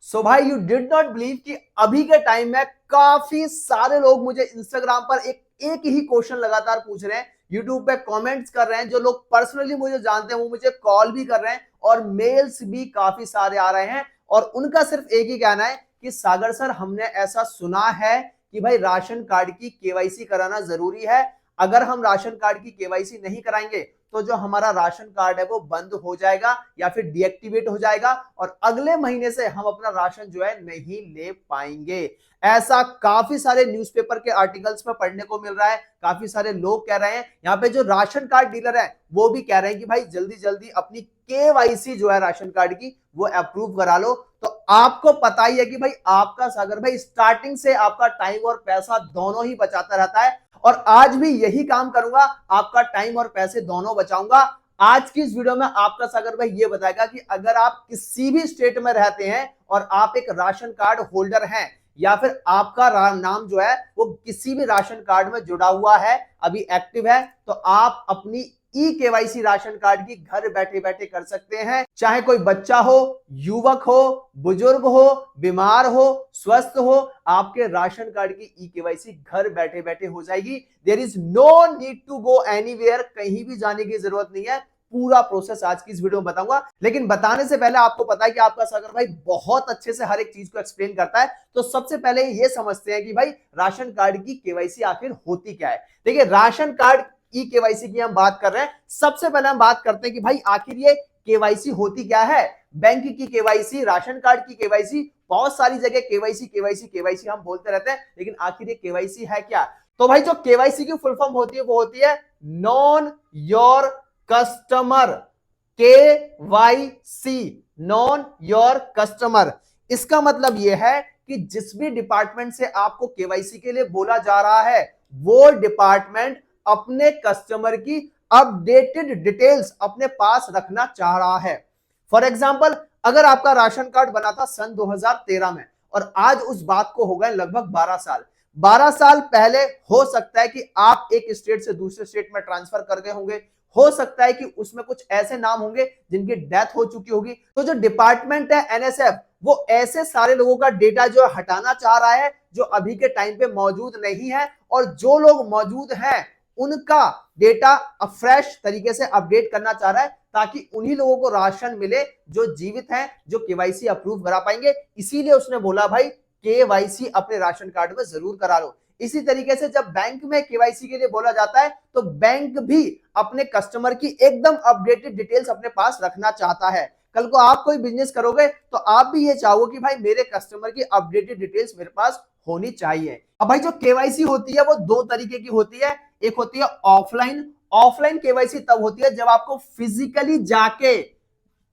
सो भाई you did not believe कि अभी के टाइम में काफी सारे लोग मुझे इंस्टाग्राम पर एक ही क्वेश्चन लगातार पूछ रहे हैं, यूट्यूब पे कमेंट्स कर रहे हैं। जो लोग पर्सनली मुझे जानते हैं वो मुझे कॉल भी कर रहे हैं और मेल्स भी काफी सारे आ रहे हैं। और उनका सिर्फ एक ही कहना है कि सागर सर, हमने ऐसा सुना है कि भाई राशन कार्ड की केवाईसी कराना जरूरी है। अगर हम राशन कार्ड की केवाईसी नहीं कराएंगे तो जो हमारा राशन कार्ड है वो बंद हो जाएगा या फिर डीएक्टिवेट हो जाएगा और अगले महीने से हम अपना राशन जो है नहीं ले पाएंगे। ऐसा काफी सारे न्यूज़पेपर के आर्टिकल्स में पढ़ने को मिल रहा है। काफी सारे लोग कह रहे हैं, यहाँ पे जो राशन कार्ड डीलर है वो भी कह रहे हैं कि भाई जल्दी जल्दी अपनी केवाईसी जो है राशन कार्ड की वो अप्रूव करा लो। तो आपको पता ही है कि भाई आपका सागर भाई स्टार्टिंग से आपका टाइम और पैसा दोनों ही बचाता रहता है और आज भी यही काम करूंगा, आपका टाइम और पैसे दोनों बचाऊंगा। आज की इस वीडियो में आपका सागर भाई ये बताएगा कि अगर आप किसी भी स्टेट में रहते हैं और आप एक राशन कार्ड होल्डर हैं या फिर आपका नाम जो है वो किसी भी राशन कार्ड में जुड़ा हुआ है, अभी एक्टिव है, तो आप अपनी ई केवाईसी राशन कार्ड की घर बैठे बैठे कर सकते हैं। चाहे कोई बच्चा हो, युवक हो, बुजुर्ग हो, बीमार हो, स्वस्थ हो, आपके राशन कार्ड की ई केवाईसी घर बैठे बैठे हो जाएगी। There is no need to go anywhere, कहीं भी जाने की जरूरत नहीं है। पूरा प्रोसेस आज की इस वीडियो में बताऊंगा, लेकिन बताने से पहले आपको पता है कि आपका सागर भाई बहुत अच्छे से हर एक चीज को एक्सप्लेन करता है। तो सबसे पहले ये समझते हैं कि भाई राशन कार्ड की केवाईसी आखिर होती क्या है। देखिए, राशन कार्ड ई केवाईसी की हम बात कर रहे हैं। सबसे पहले हम बात करते हैं कि भाई आखिर ये केवाईसी होती क्या है। बैंक की केवाईसी, राशन कार्ड की केवाईसी, बहुत सारी जगह केवाईसी केवाईसी केवाईसी हम बोलते रहते हैं, लेकिन आखिर ये केवाईसी है क्या। तो भाई जो केवाईसी की फुल फॉर्म होती है वो होती है non your customer, KYC, non your customer. इसका मतलब यह है कि जिस भी डिपार्टमेंट से आपको केवाईसी के लिए बोला जा रहा है वो डिपार्टमेंट अपने कस्टमर की अपडेटेड डिटेल्स अपने पास रखना चाह रहा है। फॉर एग्जाम्पल, अगर आपका राशन कार्ड बना था सन 2013 में और आज उस बात को हो गए लगभग 12 साल। 12 साल पहले हो सकता है कि आप एक स्टेट से दूसरे स्टेट में ट्रांसफर कर गए होंगे। हो सकता है कि उसमें कुछ ऐसे नाम होंगे जिनकी डेथ हो चुकी होगी। तो जो डिपार्टमेंट है एनएसएफ, वो ऐसे सारे लोगों का डेटा जो हटाना चाह रहा है जो अभी के टाइम पे मौजूद नहीं है, और जो लोग मौजूद हैं उनका डेटा फ्रेश तरीके से अपडेट करना चाह रहा है ताकि उन्हीं लोगों को राशन मिले जो जीवित हैं, जो केवाईसी अप्रूव करा पाएंगे। इसीलिए उसने बोला भाई केवाईसी अपने राशन कार्ड में जरूर करा लो। इसी तरीके से जब बैंक में केवाईसी के लिए बोला जाता है तो बैंक भी अपने कस्टमर की एकदम अपडेटेड डिटेल्स अपने पास रखना चाहता है। कल को आप कोई बिजनेस करोगे तो आप भी ये चाहोगे कि भाई मेरे कस्टमर की अपडेटेड डिटेल्स मेरे पास होनी चाहिए। अब भाई जो केवाईसी होती है वो दो तरीके की होती है। एक होती है ऑफलाइन। ऑफलाइन केवाईसी तब होती है जब आपको फिजिकली जाके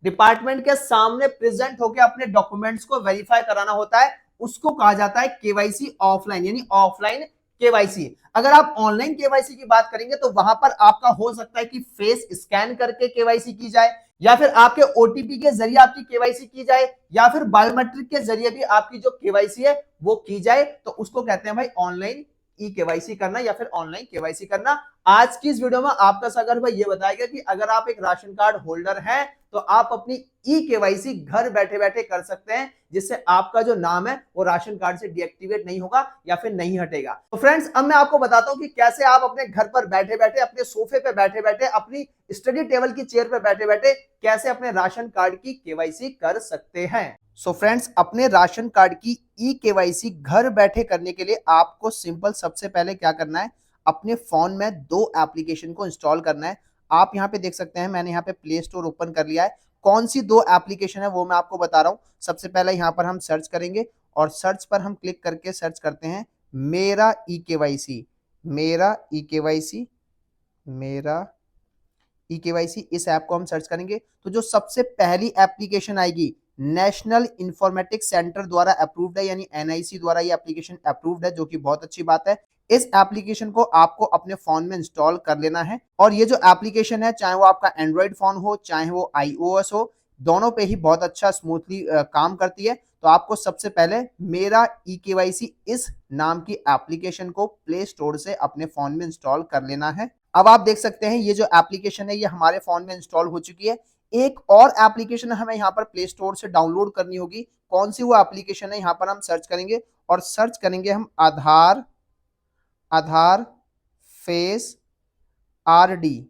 डिपार्टमेंट के सामने प्रेजेंट होकर अपने डॉक्यूमेंट्स को वेरीफाई कराना होता है। उसको कहा जाता है केवाईसी ऑफलाइन, यानी ऑफलाइन केवाईसी। अगर आप ऑनलाइन केवाईसी की बात करेंगे तो वहां पर आपका हो सकता है कि फेस स्कैन करके केवाईसी की जाए, या फिर आपके ओटीपी के जरिए आपकी केवाईसी की जाए, या फिर बायोमेट्रिक के जरिए भी आपकी जो केवाईसी है वो की जाए। तो उसको कहते हैं भाई ऑनलाइन ई केवाईसी करना या फिर ऑनलाइन केवाईसी करना। आज की इस वीडियो में आपका सागर भाई ये बताएगा कि अगर आप एक राशन कार्ड होल्डर हैं तो आप अपनी ई केवाईसी घर बैठे बैठे कर सकते हैं, जिससे आपका जो नाम है वो राशन कार्ड से डीएक्टिवेट नहीं होगा या फिर नहीं हटेगा। तो फ्रेंड्स, अब मैं आपको बताता हूं कि कैसे आप अपने घर पर बैठे बैठे, अपने सोफे पे बैठे बैठे, अपनी स्टडी टेबल की चेयर पे बैठे बैठे कैसे अपने राशन कार्ड की केवाईसी कर सकते हैं। सो फ्रेंड्स, अपने राशन कार्ड की ई केवाईसी घर बैठे करने के लिए आपको सिंपल सबसे पहले क्या करना है, अपने फोन में दो एप्लीकेशन को इंस्टॉल करना है। आप यहाँ पे देख सकते हैं मैंने यहाँ पे प्ले स्टोर ओपन कर लिया है। कौन सी दो एप्लीकेशन है वो मैं आपको बता रहा हूँ। सबसे पहले यहाँ पर हम सर्च करेंगे और सर्च पर हम क्लिक करके सर्च करते हैं मेरा ई केवाईसी। मेरा ई केवाईसी, मेरा ई केवाईसी, इस ऐप को हम सर्च करेंगे तो जो सबसे पहली एप्लीकेशन आएगी नेशनल इंफॉर्मेटिक्स सेंटर द्वारा अप्रूव्ड है, यानी एनआईसी द्वारा ये एप्लीकेशन अप्रूव्ड है, जो कि बहुत अच्छी बात है। इस एप्लीकेशन को आपको अपने फोन में इंस्टॉल कर लेना है। और ये जो एप्लीकेशन है, चाहे वो आपका एंड्रॉइड फोन हो चाहे वो आईओएस हो, दोनों पे ही बहुत अच्छा स्मूथली काम करती है। तो आपको सबसे पहले मेरा ई केवाईसी इस नाम की एप्लीकेशन को प्ले स्टोर से अपने फोन में इंस्टॉल कर लेना है। अब आप देख सकते हैं ये जो एप्लीकेशन है ये हमारे फोन में इंस्टॉल हो चुकी है। एक और एप्लीकेशन हमें यहाँ पर प्ले स्टोर से डाउनलोड करनी होगी। कौन सी वो एप्लीकेशन है, यहाँ पर हम सर्च करेंगे और सर्च करेंगे हम आधार आधार फेस आरडी।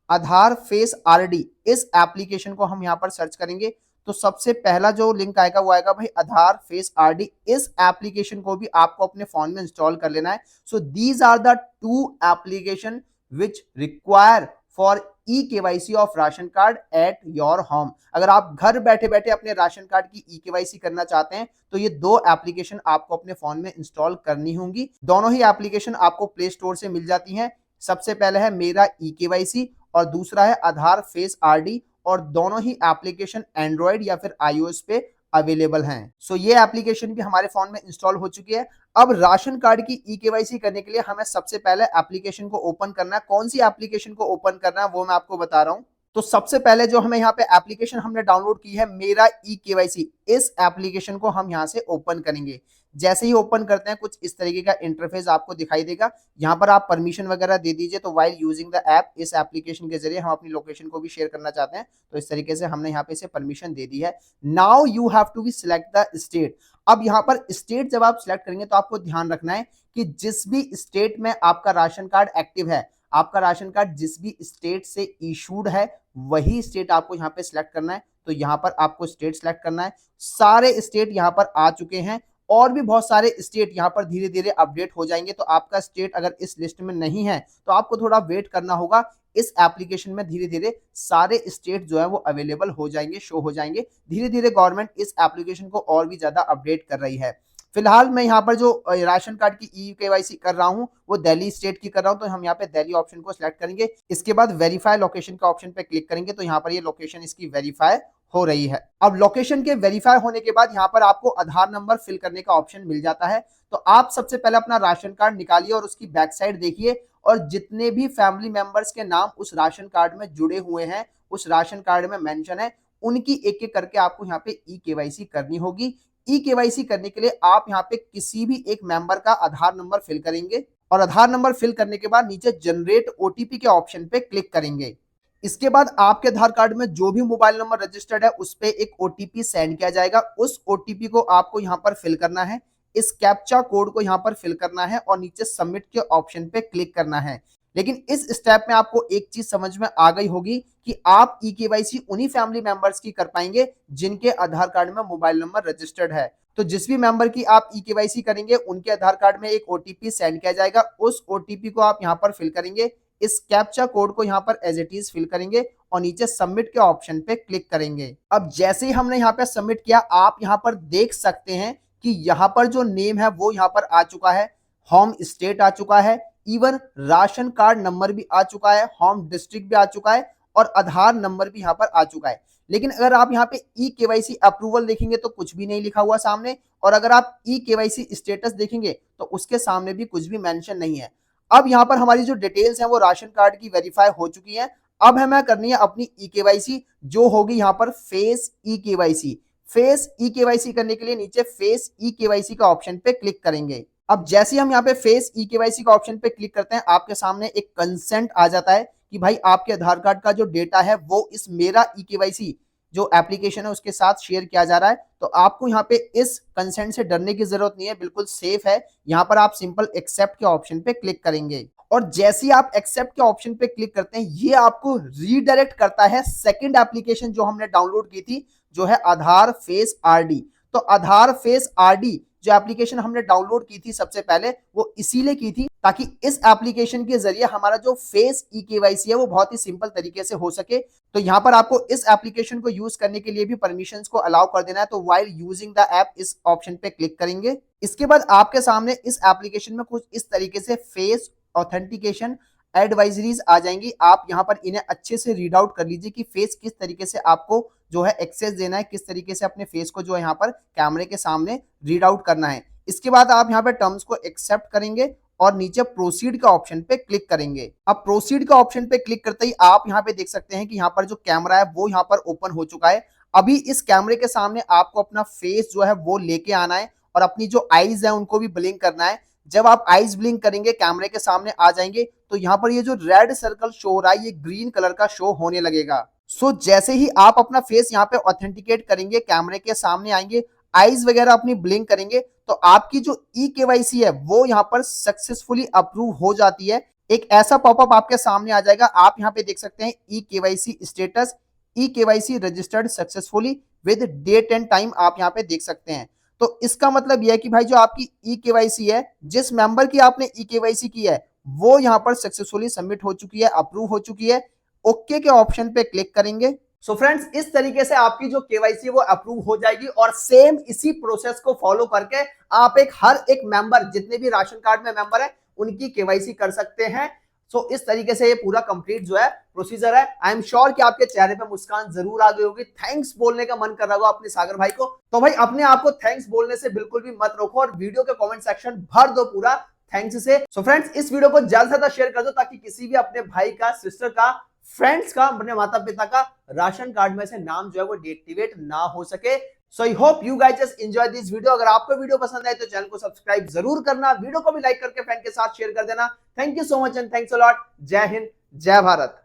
आधार फेस आरडी, इस एप्लीकेशन को हम यहाँ पर सर्च करेंगे तो सबसे पहला जो लिंक आएगा वो आएगा भाई आधार फेस आरडी। इस एप्लीकेशन को भी आपको अपने फोन में इंस्टॉल कर लेना है। So these are the two application which require for e KYC of ration card at your home. अगर आप घर बैठे बैठे अपने राशन कार्ड की ई केवाईसी करना चाहते हैं तो ये दो एप्लीकेशन आपको अपने फोन में इंस्टॉल करनी होंगी। दोनों ही एप्लीकेशन आपको प्ले स्टोर से मिल जाती हैं। सबसे पहले है मेरा ई केवाईसी और दूसरा है आधार फेस आरडी, और दोनों ही एप्लीकेशन एंड्रॉइड या फिर आईओएस पे अवेलेबल हैं। सो ये एप्लीकेशन भी हमारे फोन में इंस्टॉल हो चुकी है। अब राशन कार्ड की ई केवाईसी करने के लिए हमें सबसे पहले एप्लीकेशन को ओपन करना है। कौन सी एप्लीकेशन को ओपन करना है वो मैं आपको बता रहा हूं। तो सबसे पहले जो हमें यहाँ पे एप्लीकेशन हमने डाउनलोड की है मेरा ई केवाईसी, इस एप्लीकेशन को हम यहाँ से ओपन करेंगे। जैसे ही ओपन करते हैं कुछ इस तरीके का इंटरफेस आपको दिखाई देगा। यहाँ पर आप परमिशन वगैरह दे दीजिए। तो वाइल यूजिंग द ऐप, इस एप्लीकेशन के जरिए हम अपनी लोकेशन को भी शेयर करना चाहते हैं तो इस तरीके से हमने यहाँ पे इसे परमिशन दे दी है। Now you have to be select the state. अब यहाँ पर स्टेट जब आप सिलेक्ट करेंगे तो आपको ध्यान रखना है कि जिस भी स्टेट में आपका राशन कार्ड एक्टिव है, आपका राशन कार्ड जिस भी स्टेट से इशूड है वही स्टेट आपको यहाँ पे सिलेक्ट करना है। तो यहाँ पर आपको स्टेट सिलेक्ट करना है। सारे स्टेट यहाँ पर आ चुके हैं और भी बहुत सारे स्टेट यहाँ पर धीरे धीरे अपडेट हो जाएंगे। तो आपका स्टेट अगर इस लिस्ट में नहीं है तो आपको थोड़ा वेट करना होगा। इस एप्लीकेशन में धीरे धीरे सारे स्टेट जो है वो अवेलेबल हो जाएंगे, शो हो जाएंगे। धीरे धीरे गवर्नमेंट इस एप्लीकेशन को और भी ज्यादा अपडेट कर रही है। फिलहाल मैं यहाँ पर जो राशन कार्ड की ई केवाईसी कर रहा हूँ वो दिल्ली स्टेट की कर रहा हूँ। तो हम यहाँ पे दिल्ली ऑप्शन को सिलेक्ट करेंगे। इसके बाद वेरीफाई लोकेशन का ऑप्शन पे क्लिक करेंगे तो यहाँ पर ये लोकेशन इसकी वेरीफाई हो रही है। अब लोकेशन के वेरीफाई होने के बाद यहाँ पर आपको आधार नंबर फिल करने का ऑप्शन मिल जाता है। तो आप सबसे पहले अपना राशन कार्ड निकालिए और उसकी बैक साइड देखिए और जितने भी फैमिली मेंबर्स के नाम उस राशन कार्ड में जुड़े हुए हैं, उस राशन कार्ड में मेंशन है, उनकी एक एक करके आपको यहाँ पे ई केवाईसी करनी होगी। ई केवाईसी करने के लिए आप यहाँ पे किसी भी एक मेंबर का आधार नंबर फिल करेंगे और आधार नंबर फिल करने के बाद नीचे जनरेट ओटीपी के ऑप्शन पे क्लिक करेंगे। इसके बाद आपके आधार कार्ड में जो भी मोबाइल नंबर रजिस्टर्ड है उस पे एक ओटीपी सेंड किया जाएगा। उस ओटीपी को आपको यहाँ पर फिल करना है, इस कैप्चा कोड को यहाँ पर फिल करना है और नीचे सबमिट के ऑप्शन पे क्लिक करना है। लेकिन इस स्टेप में आपको एक चीज समझ में आ गई होगी कि आप ई केवाईसी उन्हीं फैमिली मेंबर्स की कर पाएंगे जिनके आधार कार्ड में मोबाइल नंबर रजिस्टर्ड है। तो जिस भी मेंबर की आप ई केवाईसी करेंगे उनके आधार कार्ड में एक ओटीपी सेंड किया जाएगा। उस ओटीपी को आप यहाँ पर फिल करेंगे, इस कैप्चा कोड को यहाँ पर एज इट इज फिल करेंगे और नीचे सबमिट के ऑप्शन पे क्लिक करेंगे। अब जैसे ही हमने यहाँ पे सबमिट किया आप यहाँ पर देख सकते हैं कि यहाँ पर जो नेम है वो यहाँ पर आ चुका है, होम स्टेट आ चुका है, इवन राशन कार्ड नंबर भी आ चुका है, होम डिस्ट्रिक्ट भी आ चुका है और आधार नंबर भी यहाँ पर आ चुका है। लेकिन अगर आप यहाँ पे ई केवाईसी अप्रूवल देखेंगे तो कुछ भी नहीं लिखा हुआ सामने, और अगर आप ई केवाईसी स्टेटस देखेंगे तो उसके सामने भी कुछ भी मेंशन नहीं है। अब यहाँ पर हमारी जो डिटेल्स हैं वो राशन कार्ड की वेरीफाई हो चुकी हैं। अब हमें करनी है अपनी ई केवाईसी, जो होगी यहाँ पर face e KYC. Face e KYC करने के लिए नीचे फेस ई केवाईसी का ऑप्शन पे क्लिक करेंगे। अब जैसे हम यहाँ पे फेस ई केवाईसी का ऑप्शन पे क्लिक करते हैं आपके सामने एक कंसेंट आ जाता है कि भाई आपके आधार कार्ड का जो डेटा है वो इस मेरा ई केवाईसी जो एप्लीकेशन है उसके साथ शेयर किया जा रहा है। तो आपको यहाँ पे इस कंसेंट से डरने की जरूरत नहीं है, बिल्कुल सेफ है। यहाँ पर आप सिंपल एक्सेप्ट के ऑप्शन पे क्लिक करेंगे और जैसे ही आप एक्सेप्ट के ऑप्शन पे क्लिक करते हैं ये आपको रीडायरेक्ट करता है सेकंड एप्लीकेशन जो हमने डाउनलोड की थी, जो है आधार फेस आरडी। तो आधार फेस आरडी जो एप्लीकेशन हमने डाउनलोड की थी सबसे पहले वो इसीलिए की थी ताकि इस एप्लीकेशन के जरिए हमारा जो फेस ई केवाईसी है वो बहुत ही सिंपल तरीके से हो सके। तो यहाँ पर आपको इस एप्लीकेशन को यूज करने के लिए भी परमिशंस को अलाउ कर देना है। तो व्हाइल यूजिंग द ऐप इस ऑप्शन पे क्लिक करेंगे। इसके बाद आपके सामने इस एप्लीकेशन में कुछ इस तरीके से फेस ऑथेंटिकेशन एडवाइजरीज आ जाएंगी। आप यहाँ पर इन्हें अच्छे से रीड आउट कर लीजिए कि फेस किस तरीके से आपको जो है एक्सेस देना है, किस तरीके से अपने फेस को जो है यहाँ पर कैमरे के सामने रीड आउट करना है। इसके बाद आप यहाँ पे टर्म्स को एक्सेप्ट करेंगे और नीचे प्रोसीड का ऑप्शन पे क्लिक करेंगे। अब प्रोसीड का ऑप्शन पे क्लिक करते ही आप यहाँ पे देख सकते हैं कि यहाँ पर जो कैमरा है वो यहाँ पर ओपन हो चुका है। अभी इस कैमरे के सामने आपको अपना फेस जो है वो लेके आना है और अपनी जो आईज है उनको भी ब्लिंक करना है। जब आप आईज ब्लिंक करेंगे कैमरे के सामने आ जाएंगे तो यहाँ पर ये जो रेड सर्कल शो हो रहा है ये ग्रीन कलर का शो होने लगेगा। सो जैसे ही आप अपना फेस यहाँ पे ऑथेंटिकेट करेंगे, कैमरे के सामने आएंगे, आईज वगैरह अपनी ब्लिंक करेंगे, तो आपकी जो ई केवाईसी है वो यहाँ पर सक्सेसफुली अप्रूव हो जाती है। एक ऐसा पॉपअप आपके सामने आ जाएगा, आप यहाँ पे देख सकते हैं e KYC status, e KYC registered successfully with date and time, आप यहाँ पे देख सकते हैं। तो इसका मतलब यह है कि भाई जो आपकी ई केवाईसी है, जिस मेंबर की आपने ई केवाईसी की है, वो यहाँ पर सक्सेसफुली सबमिट हो चुकी है, अप्रूव हो चुकी है। ओके के ऑप्शन पे क्लिक करेंगे। सो फ्रेंड्स, इस तरीके से आपकी जो केवाईसी वो अप्रूव हो जाएगी और सेम इसी प्रोसेस को फॉलो करके आप हर एक मेंबर, जितने भी राशन कार्ड में मेंबर है, उनकी केवाईसी कर सकते हैं। सो इस तरीके से ये पूरा कंप्लीट जो है प्रोसीजर है। आई एम श्योर कि आपके चेहरे पे मुस्कान जरूर आ गई होगी, थैंक्स बोलने का मन कर रहा होगा अपने सागर भाई को। तो भाई अपने आप को थैंक्स बोलने से बिल्कुल भी मत रोको और वीडियो के कमेंट सेक्शन भर दो पूरा थैंक्स से। सो फ्रेंड्स, इस वीडियो को ज्यादा से ज्यादा शेयर कर दो ताकि किसी भी अपने भाई का, सिस्टर का, फ्रेंड्स का, अपने माता पिता का राशन कार्ड में से नाम जो है वो डीएक्टिवेट ना हो सके। So I hope you guys just enjoy this video. अगर आपको वीडियो पसंद आए तो चैनल को सब्सक्राइब जरूर करना, वीडियो को भी लाइक करके फ्रेंड के साथ शेयर कर देना। Thank you so much and thanks a lot. जय हिंद, जय भारत।